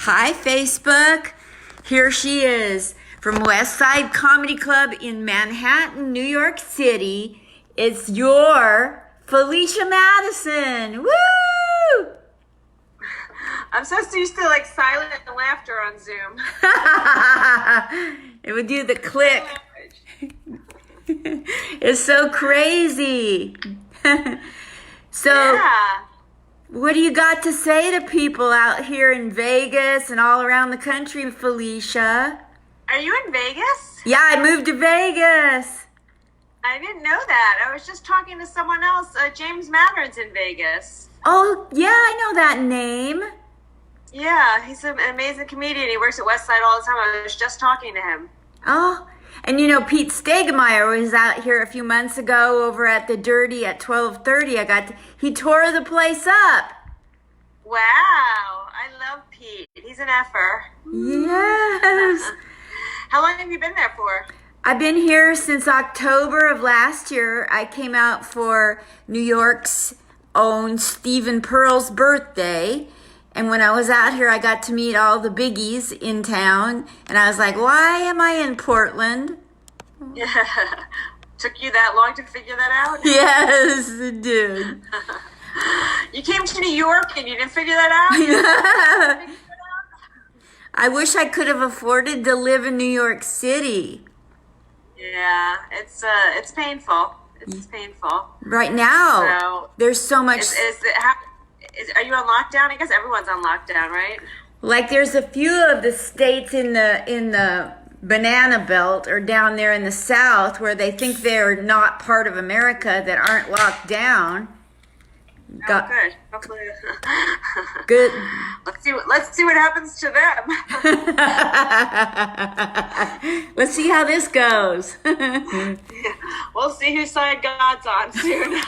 Hi, Facebook. Here she is from West Side Comedy Club in Manhattan, New York City. It's your Felicia Madison. Woo! I'm so used to like silent laughter on Zoom. It would do the click. It's so crazy. Yeah. What do you got to say to people out here in Vegas and all around the country, Felicia? Are you in Vegas? Yeah, I moved to Vegas. I didn't know that. I was just talking to someone else. James Mattern's in Vegas. Oh, yeah, I know that name. Yeah, he's an amazing comedian. He works at West Side all the time. I was just talking to him. Oh, and you know, Pete Stegemeyer was out here a few months ago over at the Dirty at 12:30. He tore the place up. Wow, I love Pete. He's an effer. Yes. How long have you been there for? I've been here since October of last year. I came out for New York's own Stephen Pearl's birthday. And when I was out here, I got to meet all the biggies in town. And I was like, why am I in Portland? Yeah. Took you that long to figure that out? Yes, it did. You came to New York and you didn't figure that out? I wish I could have afforded to live in New York City. Yeah, it's painful. It's painful. Right now, So, there's so much. Are you on lockdown? I guess everyone's on lockdown, right? Like there's a few of the states in the banana belt or down there in the South where they think they're not part of America that aren't locked down. Oh, good. Hopefully. Good. Let's see what happens to them. Let's see how this goes. We'll see whose side God's on soon.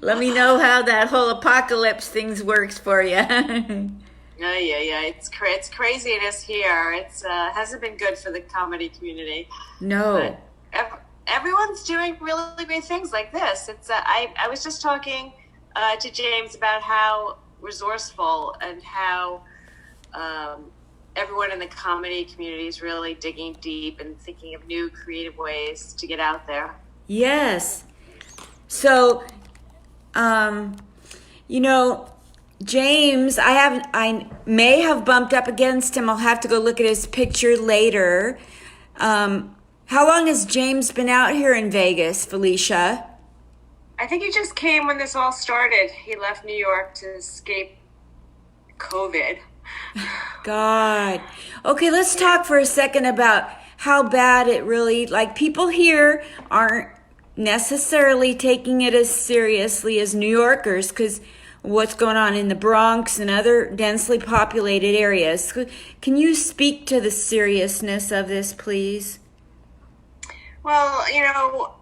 Let me know how that whole apocalypse things works for you. Yeah. It's craziness here. It's hasn't been good for the comedy community. No. But everyone's doing really great things like this. It's I was just talking to James about how resourceful and how everyone in the comedy community is really digging deep and thinking of new creative ways to get out there. Yes. So, James, I may have bumped up against him. I'll have to go look at his picture later. How long has James been out here in Vegas, Felicia? I think he just came when this all started. He left New York to escape COVID. God. Okay, let's talk for a second about how bad it really, like people here aren't necessarily taking it as seriously as New Yorkers because what's going on in the Bronx and other densely populated areas. Can you speak to the seriousness of this, please? Well,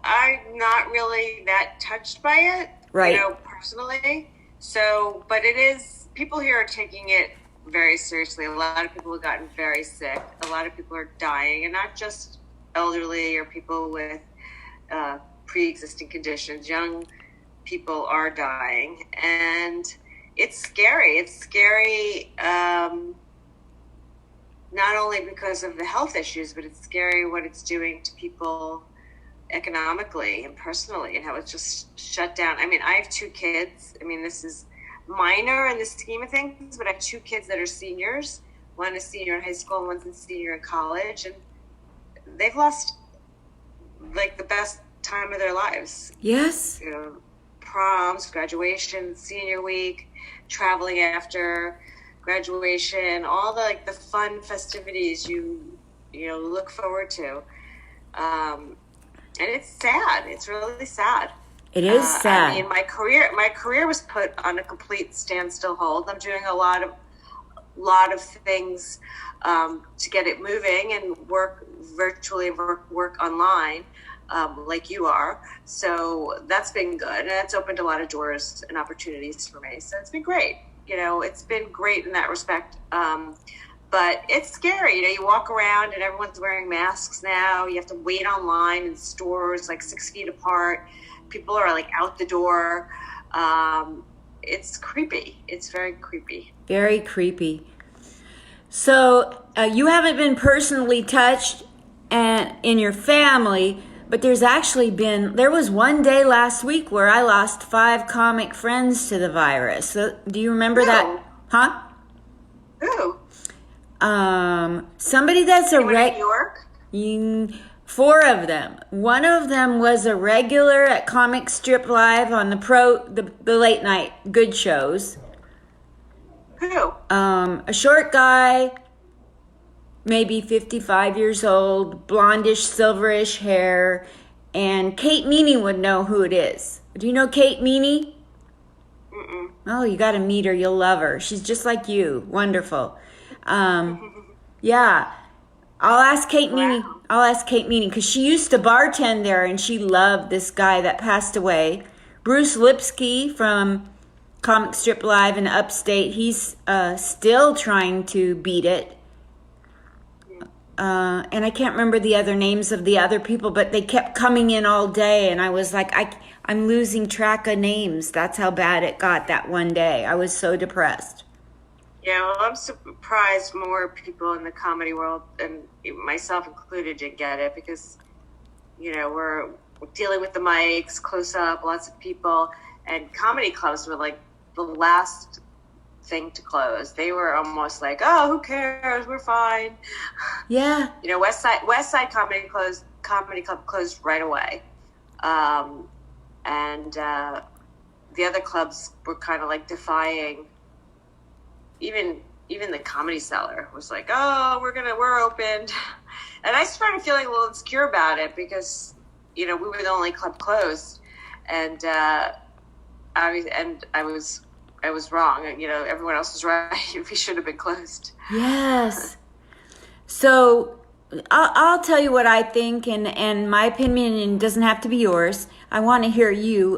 I'm not really that touched by it, right? Personally. So, but it is, people here are taking it very seriously. A lot of people have gotten very sick. A lot of people are dying, and not just elderly or people with pre-existing conditions. Young people are dying, and it's scary. It's scary. Not only because of the health issues, but it's scary what it's doing to people economically and personally and how it's just shut down. I mean, I have two kids. I mean, this is minor in the scheme of things, but I have two kids that are seniors. One is senior in high school and one's a senior in college. And they've lost like the best time of their lives. Yes. Proms, graduation, senior week, traveling after graduation, all the fun festivities you look forward to, and it's sad. It's really sad. It is sad. I mean, my career was put on a complete standstill hold. I'm doing a lot of things to get it moving and work virtually, work online, like you are. So that's been good, and that's opened a lot of doors and opportunities for me. So it's been great. It's been great in that respect. But it's scary. You walk around and everyone's wearing masks now. You have to wait online in stores 6 feet apart. People are out the door. it's creepy. It's very creepy. Very creepy. So you haven't been personally touched and in your family, but there was one day last week where I lost 5 comic friends to the virus. So, do you remember that? Huh? Who? Somebody that's a Anyone in New York? 4 of them. One of them was a regular at Comic Strip Live on the late night good shows. Who? A short guy, maybe 55 years old, blondish, silverish hair, and Kate Meany would know who it is. Do you know Kate Meany? Mm-mm. Oh, you got to meet her. You'll love her. She's just like you. Wonderful. Yeah. I'll ask Kate Meany because she used to bartend there and she loved this guy that passed away. Bruce Lipsky from Comic Strip Live in Upstate. He's still trying to beat it. And I can't remember the other names of the other people, but they kept coming in all day. And I was like, I'm losing track of names. That's how bad it got that one day. I was so depressed. Yeah, well, I'm surprised more people in the comedy world, and myself included, didn't get it because, we're dealing with the mics, close up, lots of people, and comedy clubs were like the last thing to close. They were almost like, oh, who cares? We're fine. Yeah. West Side Comedy Club closed right away, and the other clubs were kind of like defying. Even the Comedy Cellar was like, oh, we're open. And I started feeling a little insecure about it because, we were the only club closed. And I was wrong. Everyone else was right. We should have been closed. Yes. So I'll tell you what I think, and my opinion doesn't have to be yours. I want to hear you.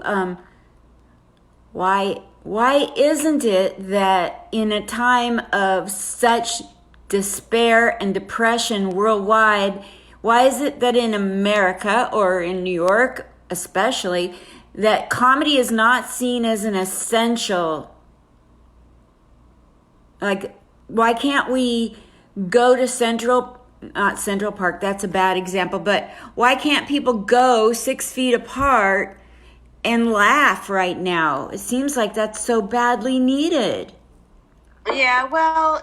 Why isn't it that in a time of such despair and depression worldwide, why is it that in America or in New York especially, that comedy is not seen as an essential? Like, why can't we go to not Central Park, that's a bad example, but why can't people go 6 feet apart and laugh right now? It seems like that's so badly needed. Yeah, well,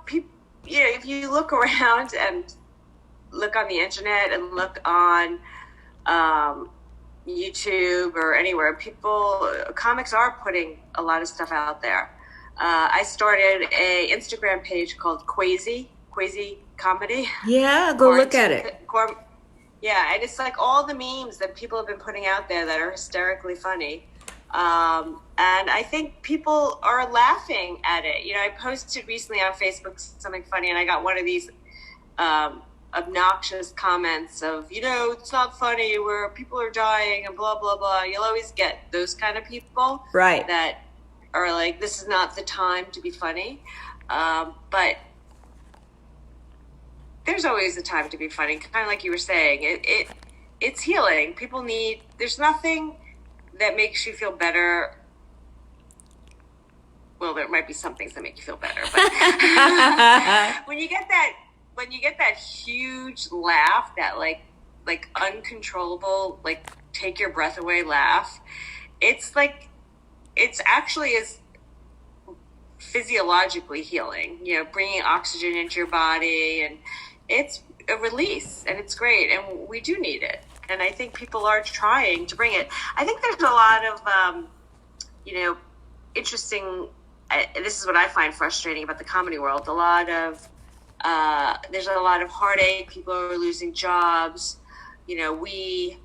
people, if you look around and look on the internet and look on YouTube or anywhere, comics are putting a lot of stuff out there. I started a Instagram page called Quasi Comedy. Yeah, go look at it. Yeah, and it's like all the memes that people have been putting out there that are hysterically funny. And I think people are laughing at it. I posted recently on Facebook something funny, and I got one of these obnoxious comments of, it's not funny, where people are dying and blah, blah, blah. You'll always get those kind of people. Right. That are like, this is not the time to be funny. But there's always a time to be funny, kind of like you were saying. It's healing. There's nothing that makes you feel better. Well, there might be some things that make you feel better, but when you get that huge laugh, that like uncontrollable, like take your breath away laugh, it's actually is physiologically healing, bringing oxygen into your body, and it's a release, and it's great, and we do need it. And I think people are trying to bring it. I think there's a lot of, interesting, this is what I find frustrating about the comedy world. There's a lot of heartache. People are losing jobs. We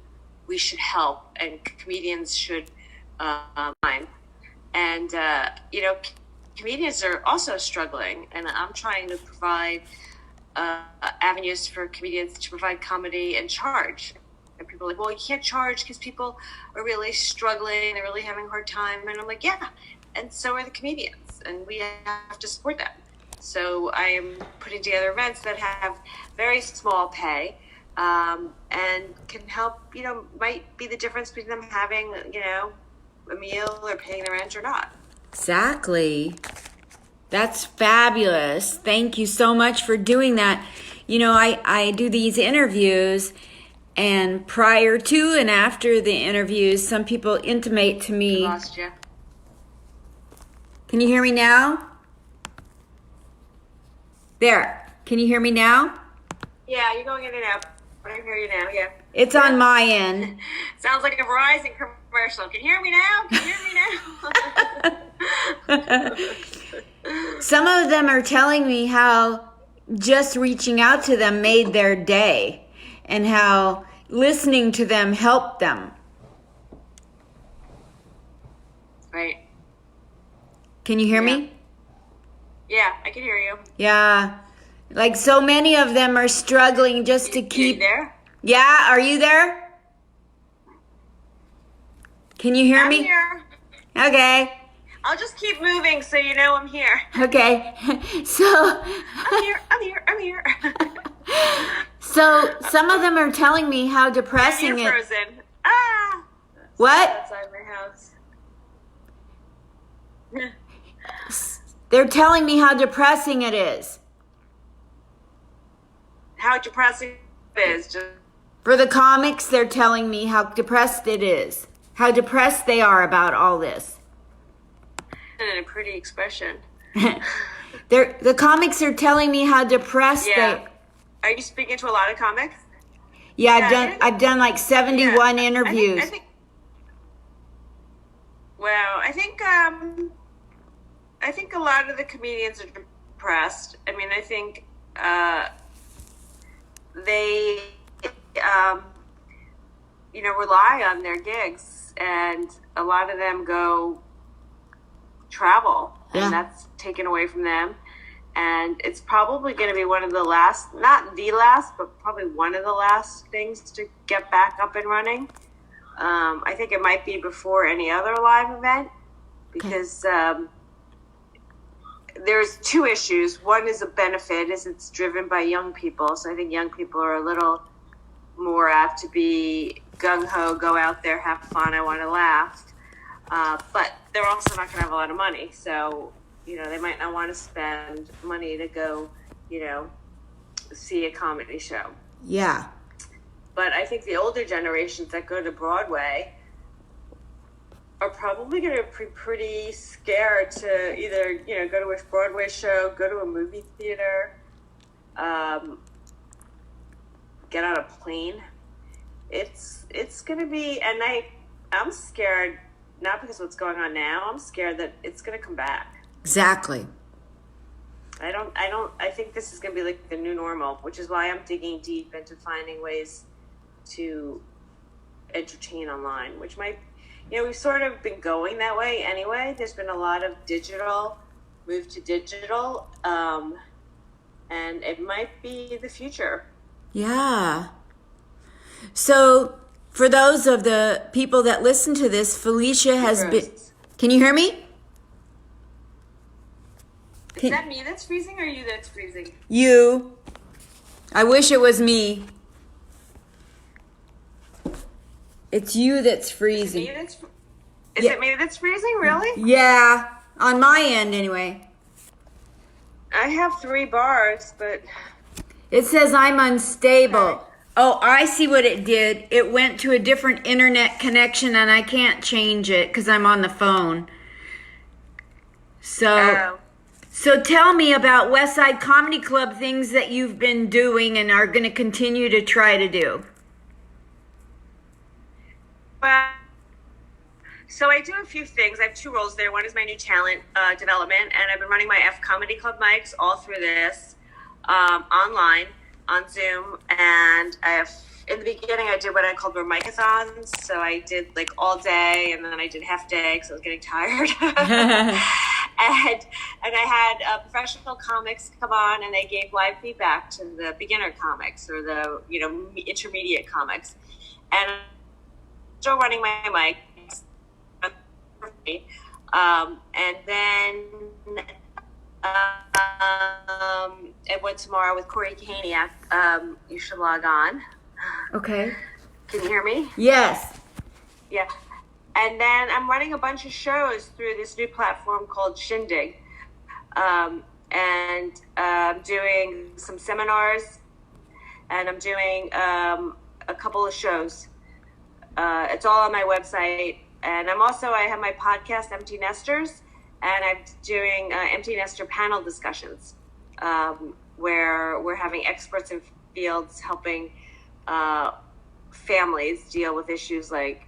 should help, and comedians should, and, comedians are also struggling, and I'm trying to provide avenues for comedians to provide comedy and charge. And people are like, well, you can't charge because people are really struggling, they're really having a hard time. And I'm like, yeah, and so are the comedians, and we have to support them. So I am putting together events that have very small pay, and can help, might be the difference between them having, a meal or paying the rent or not. Exactly. That's fabulous. Thank you so much for doing that. You know, I do these interviews, and prior to and after the interviews, some people intimate to I me. lost you. Can you hear me now? There. Can you hear me now? Yeah, you're going in and out. I can hear you now, yeah. It's on my end. Sounds like a Verizon commercial. Can you hear me now? Can you hear me now? Some of them are telling me how just reaching out to them made their day and how listening to them helped them. Right. Can you hear Yeah. me? Yeah, I can hear you. Yeah. Like so many of them are struggling just to You keep. there? Yeah, are you there? Can you hear I'm me? here. Okay. I'll just keep moving so you know I'm here. Okay. So I'm here. so some of them are telling me how depressing You're it. frozen. Ah! What? Outside my house. They're telling me how depressing it is. How depressing it is. Just For the comics, they're telling me how depressed it is. How depressed they are about all this. in a pretty expression. The comics are telling me how depressed Yeah. they. Are you speaking to a lot of comics? Yeah, Yeah, I've done like 71 Yeah. interviews. I think Well, I think a lot of the comedians are depressed. I mean, I think they, rely on their gigs, and a lot of them go travel, Yeah. and that's taken away from them. And it's probably going to be one of the last, not the last, but probably one of the last things to get back up and running. I think it might be before any other live event, because there's two issues. One is a benefit, is it's driven by young people. So I think young people are a little more apt to be gung-ho, go out there, have fun, I want to laugh. But they're also not going to have a lot of money. So, they might not want to spend money to go, see a comedy show. Yeah. But I think the older generations that go to Broadway are probably going to be pretty scared to either, go to a Broadway show, go to a movie theater, get on a plane. It's going to be, and I'm scared, not because of what's going on now, I'm scared that it's going to come back. Exactly. I think this is going to be like the new normal, which is why I'm digging deep into finding ways to entertain online, which might, we've sort of been going that way anyway. There's been a lot of move to digital, and it might be the future. Yeah. So for those of the people that listen to this, Felicia has been. Can you hear me? Is that me that's freezing or you that's freezing? You. I wish it was me. It's you that's freezing. Is it me that's freezing, really? Yeah. On my end, anyway. I have 3 bars, but... It says I'm unstable. Okay. Oh, I see what it did. It went to a different internet connection and I can't change it because I'm on the phone. So tell me about West Side Comedy Club, things that you've been doing and are going to continue to try to do. Well, so I do a few things. I have 2 roles there. One is my new talent development, and I've been running my F Comedy Club mics all through this online on Zoom. And in the beginning, I did what I called Micathons. So I did like all day, and then I did half day because I was getting tired. And I had professional comics come on, and they gave live feedback to the beginner comics or the intermediate comics. And I'm still running my mics. And then I went tomorrow with Corey Kahaniak. You should log on. Okay. Can you hear me? Yes. Yeah. And then I'm running a bunch of shows through this new platform called Shindig. And I'm doing some seminars, and I'm doing a couple of shows. It's all on my website. And I have my podcast, Empty Nesters, and I'm doing Empty Nester panel discussions, where we're having experts in fields helping families deal with issues like,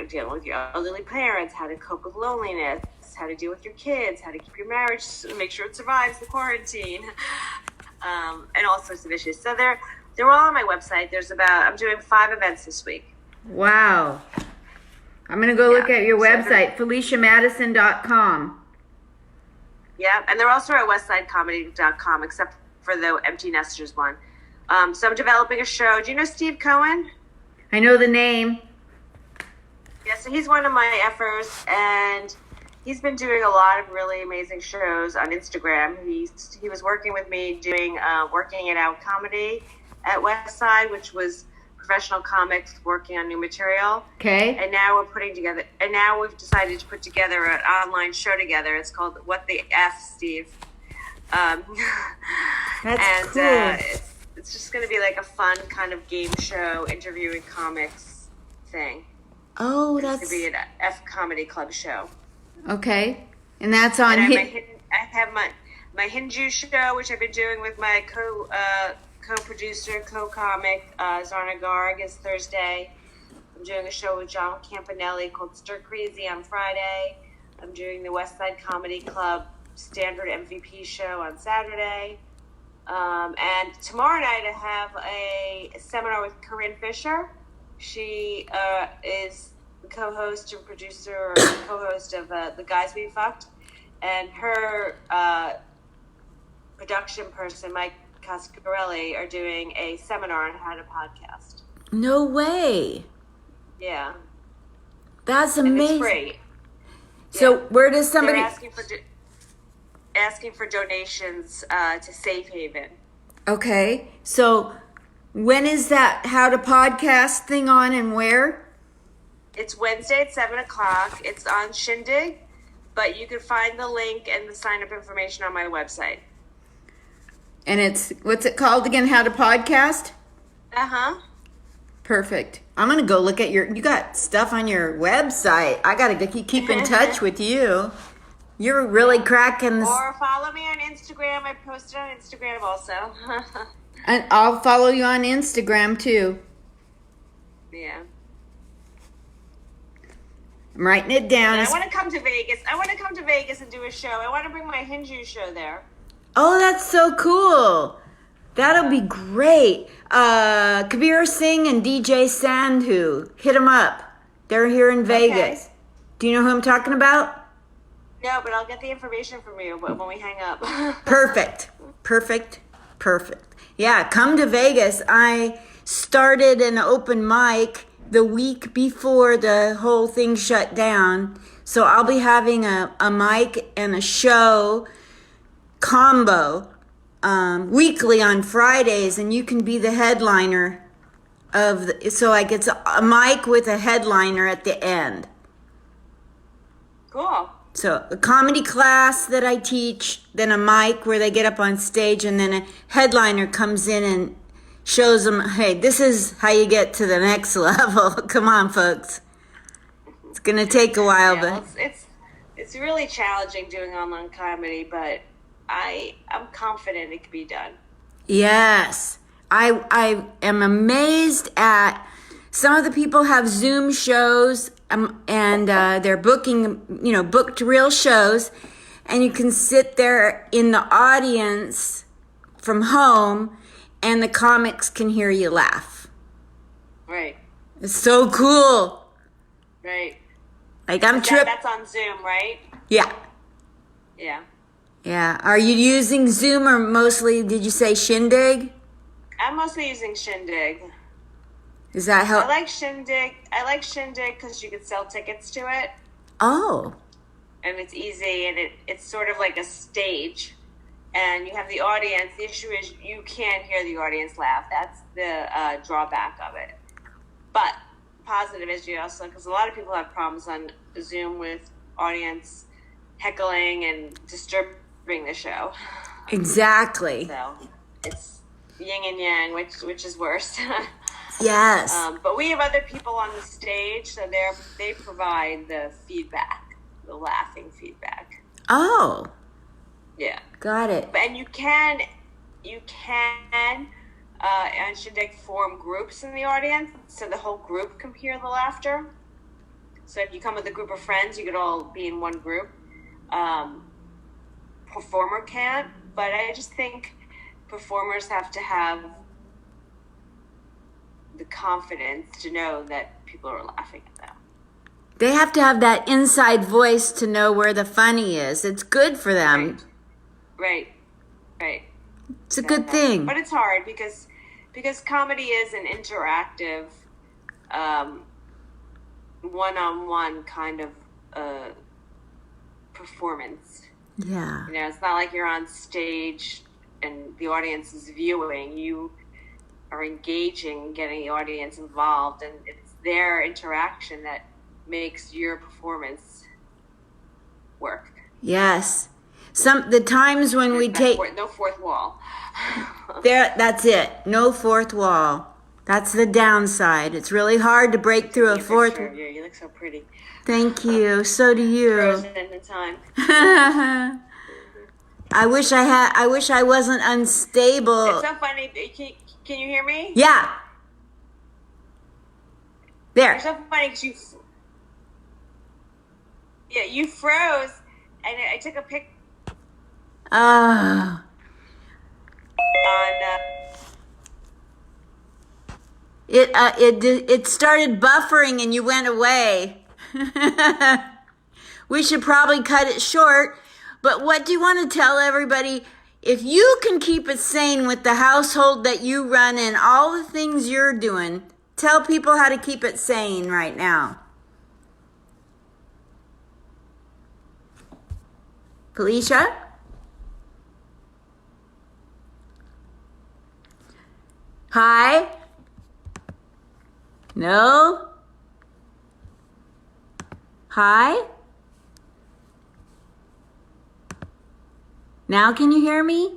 dealing with your elderly parents, how to cope with loneliness, how to deal with your kids, how to keep your marriage, make sure it survives the quarantine, and all sorts of issues. So they're all on my website. I'm doing 5 events this week. Wow. I'm going to go look at your website, FeliciaMadison.com. Yeah, and they're also at westsidecomedy.com, except for the Empty Nesters one. So I'm developing a show. Do you know Steve Cohen? I know the name. Yeah, so he's one of my efforts, and he's been doing a lot of really amazing shows on Instagram. He was working with me doing Working It Out comedy at Westside, which was professional comics working on new material. Okay. And now we've decided to put together an online show together. It's called What the F, Steve. That's and cool. It's just going to be like a fun kind of game show, interviewing comics thing. Oh, It's that's... going to be an F Comedy Club show. Okay. And that's on... And I have my Hindu show, which I've been doing with my co-producer, co-comic, Zarna Garg, is Thursday. I'm doing a show with John Campanelli called Stir Crazy on Friday. I'm doing the West Side Comedy Club Standard MVP show on Saturday. And tomorrow night I have a seminar with Corinne Fisher. She is the co-host and producer, or co-host of The Guys We Fucked. And her production person, Mike Coscarelli, are doing a seminar on how to podcast. No way. Yeah. That's And amazing. it's free. So Yeah. where does somebody... They're asking for donations to Safe Haven. Okay. So when is that How to Podcast thing on, and where? It's Wednesday at 7 o'clock. It's on Shindig, but you can find the link and the sign-up information on my website. And it's... What's it called again? How to Podcast? Uh-huh. Perfect. I'm going to go look at you got stuff on your website. I got to keep in touch with you. You're really cracking this. Or follow me on Instagram. I post it on Instagram also. And I'll follow you on Instagram too. Yeah. I'm writing it down. And I want to come to Vegas. I want to come to Vegas and do a show. I want to bring my Hindu show there. Oh, that's so cool. That'll be great. Kabir Singh and DJ Sandhu. Hit them up. They're here in Vegas. Okay. Do you know who I'm talking about? No, but I'll get the information from you when we hang up. Perfect. Yeah, come to Vegas. I started an open mic the week before the whole thing shut down. So I'll be having a mic and a show combo weekly on Fridays, and you can be the headliner of it's a mic with a headliner at the end. Cool. So a comedy class that I teach, then a mic where they get up on stage, and then a headliner comes in and shows them, hey, this is how you get to the next level. Come on, folks. It's going to take a while, but... It's really challenging doing online comedy, but I'm confident it can be done. Yes. I am amazed at some of the people have Zoom shows and they're booking, booked real shows, and you can sit there in the audience from home and the comics can hear you laugh. Right. It's so cool. Right. Like I'm tripped. That's on Zoom, right? Yeah. Yeah. Yeah. Are you using Zoom or mostly, did you say Shindig? I'm mostly using Shindig. Is that how? I like Shindig because you can sell tickets to it. Oh. And it's easy, and it's sort of like a stage. And you have the audience. The issue is you can't hear the audience laugh. That's the drawback of it. But positive issue also, because a lot of people have problems on Zoom with audience heckling and disturbing the show. Exactly. So it's yin and yang, which is worse. Yes. But we have other people on the stage, so they provide the feedback, the laughing feedback. Oh. Yeah. Got it. And you can on Shindig form groups in the audience, so the whole group can hear the laughter. So if you come with a group of friends, you could all be in one group. Performer can't, but I just think performers have to have the confidence to know that people are laughing at them. They have to have that inside voice to know where the funny is. It's good for them. Right. It's a good thing. But it's hard because comedy is an interactive, one-on-one kind of performance. Yeah. You know, it's not like you're on stage and the audience is viewing. You are engaging, getting the audience involved, and it's their interaction that makes your performance work. Yes. The times when we take no fourth wall. that's it. No fourth wall. That's the downside. It's really hard to break through a fourth. You look so pretty. Thank you. So do you. Frozen in time. I wish I wasn't unstable. It's so funny. Can you hear me? Yeah. There. It's so funny because you froze, and I took a pic Oh. on. It started buffering and you went away. We should probably cut it short. But what do you want to tell everybody? If you can keep it sane with the household that you run and all the things you're doing, tell people how to keep it sane right now. Felicia? Hi? No? Hi? Now can you hear me?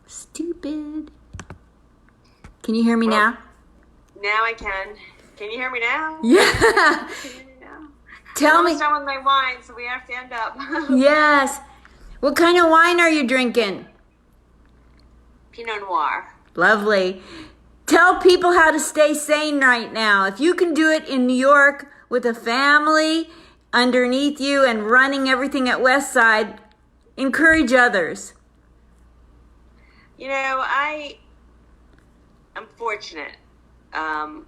Stupid. Can you hear me now? Now I can. Can you hear me now? Yeah. Can you hear me now? Tell me. I'm almost done with my wine, so we have to end up. Yes. What kind of wine are you drinking? Pinot Noir. Lovely. Tell people how to stay sane right now. If you can do it in New York with a family underneath you and running everything at West Side, encourage others. You know, I'm fortunate, and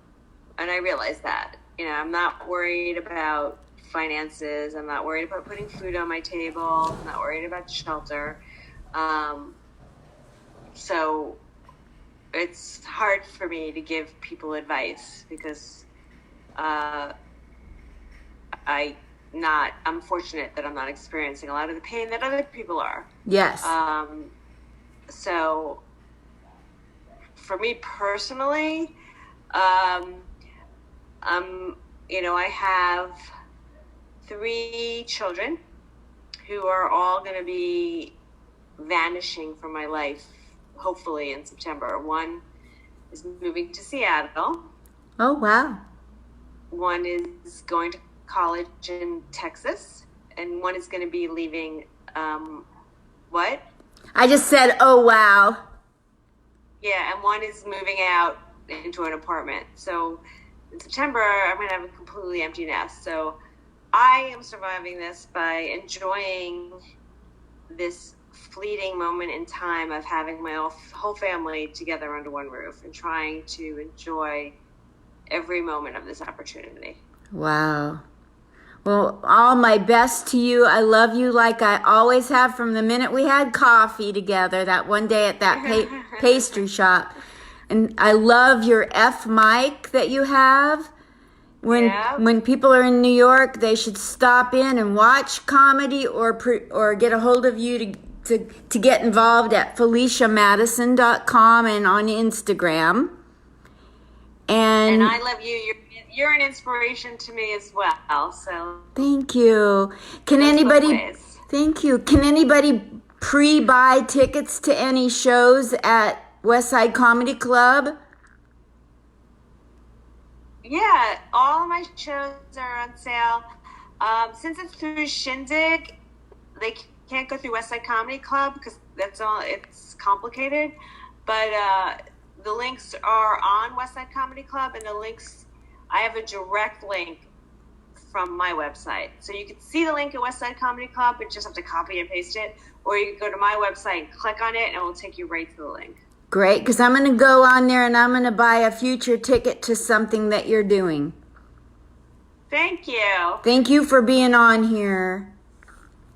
I realize that. You know, I'm not worried about finances. I'm not worried about putting food on my table. I'm not worried about shelter. So it's hard for me to give people advice because I'm fortunate that I'm not experiencing a lot of the pain that other people are. Yes. So for me personally, I have 3 children who are all going to be vanishing from my life, hopefully in September. One is moving to Seattle. Oh, wow. One is going to college in Texas, and one is going to be leaving, what? I just said, oh, wow. Yeah, and one is moving out into an apartment. So in September, I'm going to have a completely empty nest. So I am surviving this by enjoying this fleeting moment in time of having my whole family together under one roof and trying to enjoy every moment of this opportunity. Wow. Well, all my best to you. I love you like I always have from the minute we had coffee together that one day at that pastry shop. And I love your F mic that you have. When people are in New York, they should stop in and watch comedy or get a hold of you to get involved at FeliciaMadison.com and on Instagram. And And I love you. You're an inspiration to me as well. So thank you. Can those both anybody, ways. thank you. Can anybody pre-buy tickets to any shows at Westside Comedy Club? Yeah, all of my shows are on sale. Since it's through Shindig, they can't go through Westside Comedy Club because it's complicated. But the links are on Westside Comedy Club, and I have a direct link from my website. So you can see the link at Westside Comedy Club, but just have to copy and paste it. Or you can go to my website, click on it, and it will take you right to the link. Great, because I'm going to go on there and I'm going to buy a future ticket to something that you're doing. Thank you. Thank you for being on here.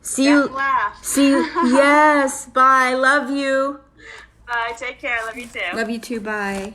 See you. Laugh. See you. Yes. Bye. Love you. Bye. Take care. Love you too. Love you too. Bye.